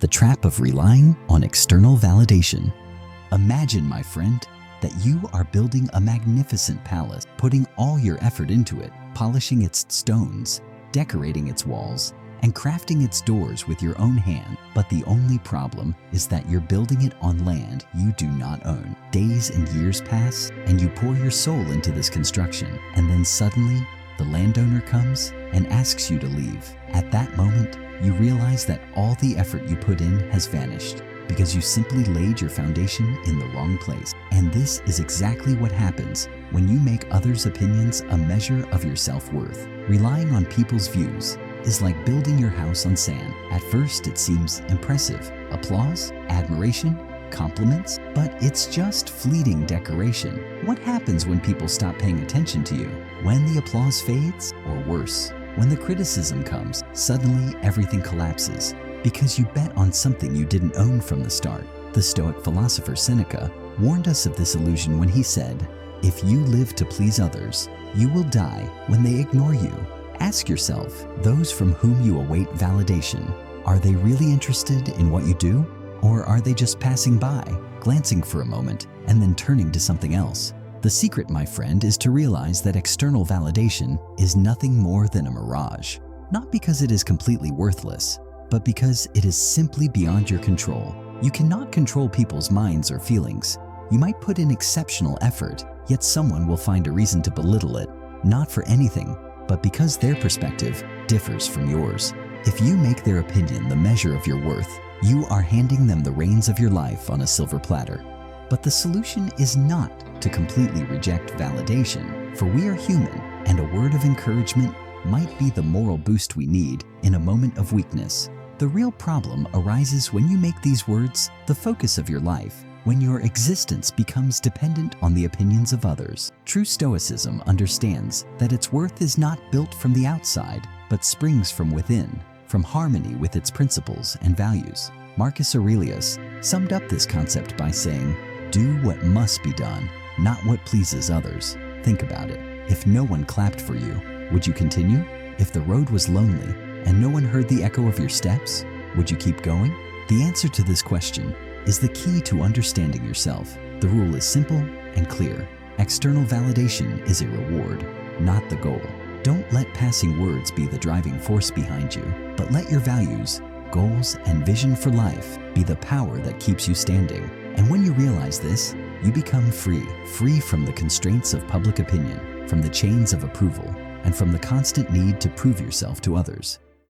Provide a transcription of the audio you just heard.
The trap of relying on external validation. Imagine, my friend, that you are building a magnificent palace, putting all your effort into it, polishing its stones, decorating its walls, and crafting its doors with your own hand. But the only problem is that you're building it on land you do not own. Days and years pass, and you pour your soul into this construction, and then suddenly, the landowner comes and asks you to leave. At that moment, you realize that all the effort you put in has vanished because you simply laid your foundation in the wrong place. And this is exactly what happens when you make others' opinions a measure of your self-worth. Relying on people's views is like building your house on sand. At first, it seems impressive. Applause, admiration, compliments, but it's just fleeting decoration. What happens when people stop paying attention to you? When the applause fades, or worse, when the criticism comes, suddenly everything collapses because you bet on something you didn't own from the start. The Stoic philosopher Seneca warned us of this illusion when he said, "If you live to please others, you will die when they ignore you." Ask yourself, those from whom you await validation, are they really interested in what you do? Or are they just passing by, glancing for a moment, and then turning to something else? The secret, my friend, is to realize that external validation is nothing more than a mirage. Not because it is completely worthless, but because it is simply beyond your control. You cannot control people's minds or feelings. You might put in exceptional effort, yet someone will find a reason to belittle it, not for anything, but because their perspective differs from yours. If you make their opinion the measure of your worth, you are handing them the reins of your life on a silver platter. But the solution is not to completely reject validation, for we are human, and a word of encouragement might be the moral boost we need in a moment of weakness. The real problem arises when you make these words the focus of your life, when your existence becomes dependent on the opinions of others. True Stoicism understands that its worth is not built from the outside, but springs from within, from harmony with its principles and values. Marcus Aurelius summed up this concept by saying, "Do what must be done, not what pleases others." Think about it. If no one clapped for you, would you continue? If the road was lonely and no one heard the echo of your steps, would you keep going? The answer to this question is the key to understanding yourself. The rule is simple and clear. External validation is a reward, not the goal. Don't let passing words be the driving force behind you, but let your values, goals, and vision for life be the power that keeps you standing. And when you realize this, you become free from the constraints of public opinion, from the chains of approval, and from the constant need to prove yourself to others.